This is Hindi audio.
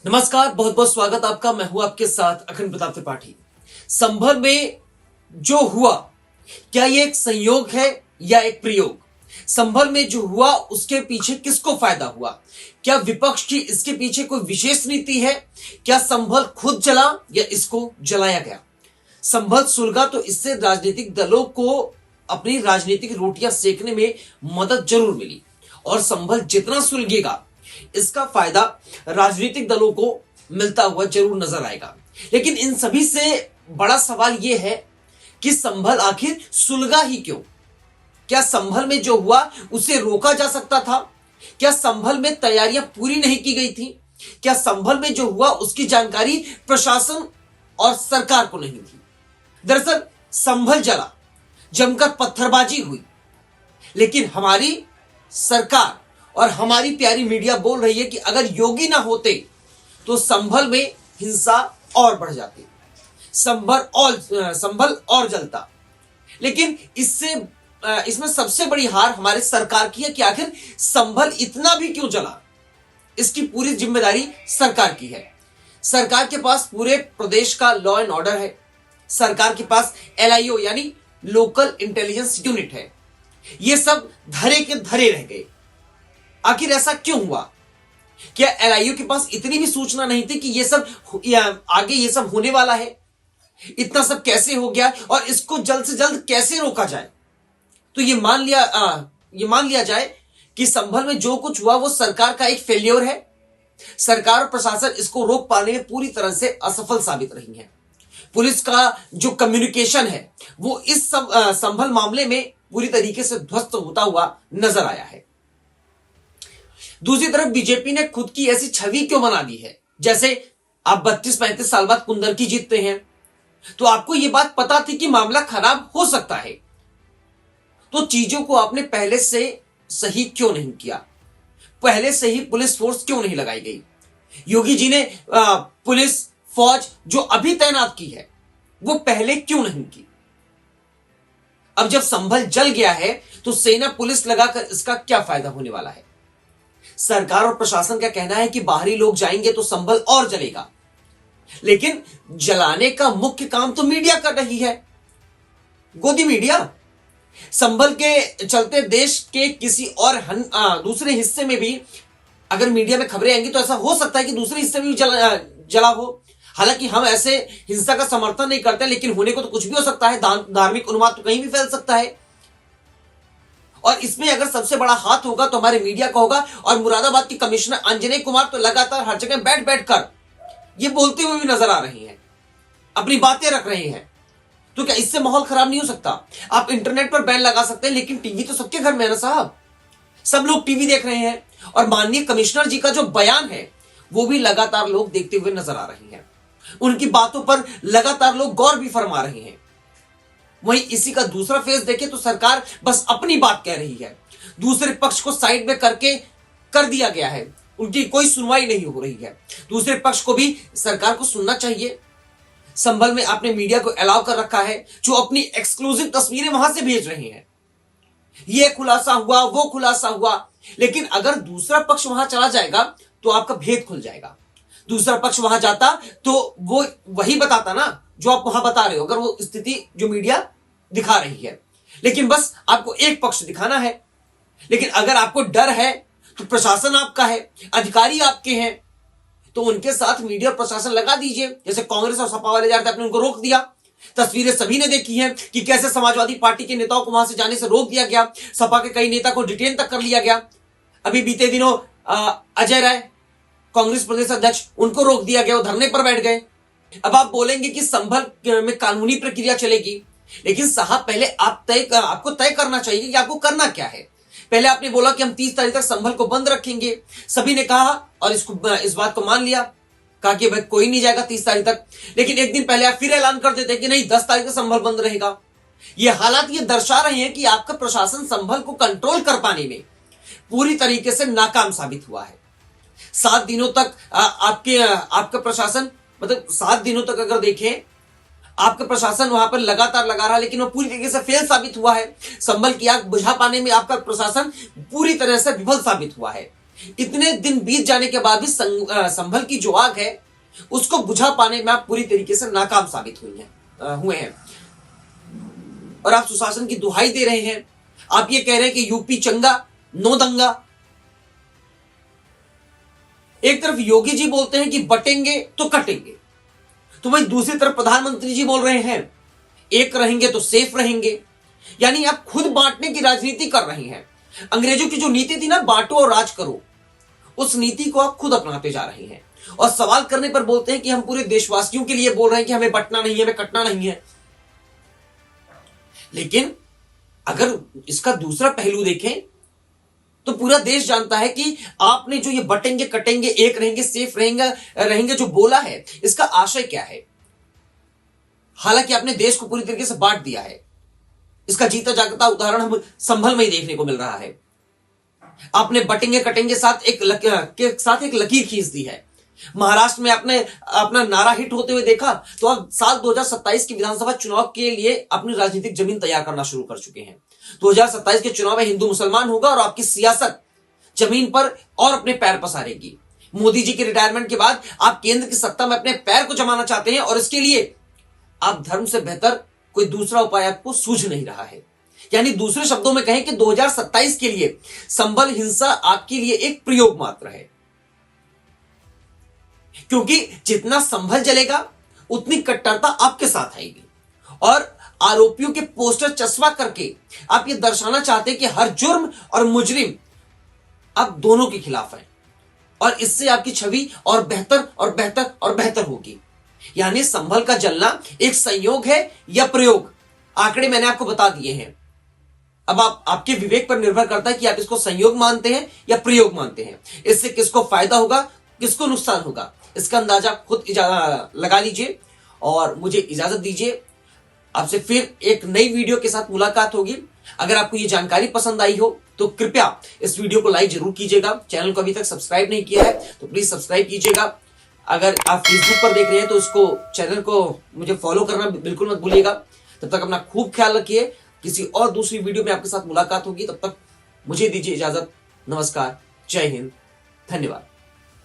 नमस्कार, बहुत बहुत स्वागत आपका। मैं हूं आपके साथ अखंड प्रताप त्रिपाठी। संभल में जो हुआ, क्या ये एक संयोग है या एक प्रयोग? संभल में जो हुआ उसके पीछे किसको फायदा हुआ? क्या विपक्ष की इसके पीछे कोई विशेष नीति है? क्या संभल खुद जला या इसको जलाया गया? संभल सुलगा तो इससे राजनीतिक दलों को अपनी राजनीतिक रोटियां सेकने में मदद जरूर मिली, और संभल जितना सुलगेगा इसका फायदा राजनीतिक दलों को मिलता हुआ जरूर नजर आएगा। लेकिन इन सभी से बड़ा सवाल यह है कि संभल आखिर सुलगा ही क्यों? क्या संभल में जो हुआ उसे रोका जा सकता था? क्या संभल में तैयारियां पूरी नहीं की गई थी? क्या संभल में जो हुआ उसकी जानकारी प्रशासन और सरकार को नहीं थी? दरअसल संभल जला, जमकर पत्थरबाजी हुई, लेकिन हमारी सरकार और हमारी प्यारी मीडिया बोल रही है कि अगर योगी ना होते तो संभल में हिंसा और बढ़ जाती, संभल और जलता। लेकिन इसमें सबसे बड़ी हार हमारे सरकार की है कि आखिर संभल इतना भी क्यों जला, इसकी पूरी जिम्मेदारी सरकार की है। सरकार के पास पूरे प्रदेश का लॉ एंड ऑर्डर है। सरकार के पास LIO यानी लोकल इंटेलिजेंस यूनिट है। ये सब धरे के धरे रह गए। आखिर ऐसा क्यों हुआ? क्या LIO के पास इतनी भी सूचना नहीं थी कि ये सब आगे ये सब होने वाला है? इतना सब कैसे हो गया और इसको जल्द से जल्द कैसे रोका जाए? तो ये मान लिया जाए कि संभल में जो कुछ हुआ वो सरकार का एक फेल्योर है। सरकार और प्रशासन इसको रोक पाने में पूरी तरह से असफल साबित रही है। पुलिस का जो कम्युनिकेशन है वो इस संभल मामले में पूरी तरीके से ध्वस्त होता हुआ नजर आया है। दूसरी तरफ बीजेपी ने खुद की ऐसी छवि क्यों बना दी है, जैसे आप 32-35 साल बाद कुंदर की जीतते हैं। तो आपको यह बात पता थी कि मामला खराब हो सकता है, तो चीजों को आपने पहले से सही क्यों नहीं किया? पहले से ही पुलिस फोर्स क्यों नहीं लगाई गई? योगी जी ने पुलिस फौज जो अभी तैनात की है वो पहले क्यों नहीं की? अब जब संभल जल गया है तो सेना पुलिस लगाकर इसका क्या फायदा होने वाला है? सरकार और प्रशासन का कहना है कि बाहरी लोग जाएंगे तो संभल और जलेगा, लेकिन जलाने का मुख्य काम तो मीडिया कर रही है, गोदी मीडिया। संभल के चलते देश के किसी और दूसरे हिस्से में भी अगर मीडिया में खबरें आएंगी तो ऐसा हो सकता है कि दूसरे हिस्से में भी जला हो। हालांकि हम ऐसे हिंसा का समर्थन नहीं करते, लेकिन होने को तो कुछ भी हो सकता है। धार्मिक उन्माद तो कहीं भी फैल सकता है, और इसमें अगर सबसे बड़ा हाथ होगा तो हमारे मीडिया का होगा। और मुरादाबाद की कमिश्नर अंजनी कुमार तो लगातार हर जगह बैठ कर ये बोलते हुए भी नजर आ रही हैं, अपनी बातें रख रहे हैं। तो क्या इससे माहौल खराब नहीं हो सकता? आप इंटरनेट पर बैन लगा सकते हैं, लेकिन टीवी तो सबके घर में है ना साहब। सब लोग टीवी देख रहे हैं, और माननीय कमिश्नर जी का जो बयान है वो भी लगातार लोग देखते हुए नजर आ रहे हैं। उनकी बातों पर लगातार लोग गौर भी फरमा रहे हैं। वहीं इसी का दूसरा फेज देखें तो सरकार बस अपनी बात कह रही है, दूसरे पक्ष को साइड में करके कर दिया गया है, उनकी कोई सुनवाई नहीं हो रही है। दूसरे पक्ष को भी सरकार को सुनना चाहिए। संभल में आपने मीडिया को अलाउ कर रखा है, जो अपनी एक्सक्लूसिव तस्वीरें वहां से भेज रहे हैं। ये खुलासा हुआ, वो खुलासा हुआ, लेकिन अगर दूसरा पक्ष वहां चला जाएगा तो आपका भेद खुल जाएगा। दूसरा पक्ष वहां जाता तो वो वही बताता ना जो आप वहां बता रहे हो, अगर वो स्थिति जो मीडिया दिखा रही है। लेकिन बस आपको एक पक्ष दिखाना है। लेकिन अगर आपको डर है तो प्रशासन आपका है, अधिकारी आपके हैं, तो उनके साथ मीडिया और प्रशासन लगा दीजिए। जैसे कांग्रेस और सपा वाले जाते आपने उनको रोक दिया। तस्वीरें सभी ने देखी हैं कि कैसे समाजवादी पार्टी के नेताओं को वहां से जाने से रोक दिया गया, सपा के कई नेता को डिटेन तक कर लिया गया। अभी बीते दिनों अजय राय, कांग्रेस प्रदेश अध्यक्ष, उनको रोक दिया गया, वो धरने पर बैठ गए। अब आप बोलेंगे कि संभल में कानूनी प्रक्रिया चलेगी, लेकिन साहब पहले आपको तय करना चाहिए कि आपको करना क्या है। पहले आपने बोला कि हम 30 तारीख तक संभल को बंद रखेंगे, सभी ने कहा और इस बात को मान लिया, कहा कि भाई कोई नहीं जाएगा 30 तारीख तक। लेकिन एक दिन पहले आप फिर ऐलान कर देते कि नहीं 10 तारीख तक संभल बंद रहेगा। ये हालात ये दर्शा रहे हैं कि आपका प्रशासन संभल को कंट्रोल कर पाने में पूरी तरीके से नाकाम साबित हुआ है। 7 दिनों तक आपका प्रशासन, मतलब 7 दिनों तक अगर देखें आपका प्रशासन वहां पर लगातार लगा रहा, लेकिन वो पूरी तरीके से फेल साबित हुआ है। संभल की आग बुझा पाने में आपका प्रशासन पूरी तरह से विफल साबित हुआ है। इतने दिन बीत जाने के बाद भी संभल की जो आग है उसको बुझा पाने में आप पूरी तरीके से नाकाम साबित हुए हैं। और आप सुशासन की दुहाई दे रहे हैं। आप ये कह रहे हैं कि यूपी चंगा नो दंगा। एक तरफ योगी जी बोलते हैं कि बटेंगे तो कटेंगे, तो वहीं दूसरी तरफ प्रधानमंत्री जी बोल रहे हैं एक रहेंगे तो सेफ रहेंगे। यानी आप खुद बांटने की राजनीति कर रही हैं। अंग्रेजों की जो नीति थी ना, बांटो और राज करो, उस नीति को आप खुद अपनाते जा रही हैं। और सवाल करने पर बोलते हैं कि हम पूरे देशवासियों के लिए बोल रहे हैं कि हमें बंटना नहीं है, हमें कटना नहीं है। लेकिन अगर इसका दूसरा पहलू देखें तो पूरा देश जानता है कि आपने जो ये बटेंगे कटेंगे, एक रहेंगे सेफ रहेंगे जो बोला है, इसका आशय क्या है। हालांकि आपने देश को पूरी तरीके से बांट दिया है। इसका जीता जागता उदाहरण हम संभल में ही देखने को मिल रहा है। आपने बटेंगे कटेंगे के साथ एक लकीर खींच दी है। महाराष्ट्र में आपने अपना नारा हिट होते हुए देखा, तो अब साल 2027 की विधानसभा चुनाव के लिए अपनी राजनीतिक जमीन तैयार करना शुरू कर चुके हैं। 2027 के चुनाव में हिंदू मुसलमान होगा और आपकी सियासत जमीन पर और अपने पैर पसारेगी। मोदी जी के रिटायरमेंट के बाद आप केंद्र की सत्ता में अपने पैर को जमाना चाहते हैं और इसके लिए आप धर्म से बेहतर कोई दूसरा उपाय आपको सूझ नहीं रहा है। यानी दूसरे शब्दों में कहें कि 2027 के लिए संभल हिंसा आपके लिए एक प्रयोग मात्र है, क्योंकि जितना संभल जलेगा उतनी कट्टरता आपके साथ आएगी। और आरोपियों के पोस्टर चस्पा करके आप ये दर्शाना चाहते हैं कि हर जुर्म और मुजरिम आप दोनों के खिलाफ है, और इससे आपकी छवि और बेहतर और बेहतर और बेहतर होगी। यानी संभल का जलना एक संयोग है या प्रयोग, आंकड़े मैंने आपको बता दिए हैं। अब आपके विवेक पर निर्भर करता है कि आप इसको संयोग मानते हैं या प्रयोग मानते हैं। इससे किसको फायदा होगा, किसको नुकसान होगा, इसका अंदाजा खुद लगा लीजिए। और मुझे इजाजत दीजिए, आपसे फिर एक नई वीडियो के साथ मुलाकात होगी। अगर आपको ये जानकारी पसंद आई हो तो कृपया इस वीडियो को लाइक जरूर कीजिएगा। चैनल को अभी तक सब्सक्राइब नहीं किया है तो प्लीज सब्सक्राइब कीजिएगा। अगर आप फेसबुक पर देख रहे हैं तो इसको चैनल को मुझे फॉलो करना बिल्कुल मत भूलिएगा। तब तक अपना खूब ख्याल रखिए। किसी और दूसरी वीडियो में आपके साथ मुलाकात होगी, तब तक मुझे दीजिए इजाजत। नमस्कार, जय हिंद, धन्यवाद।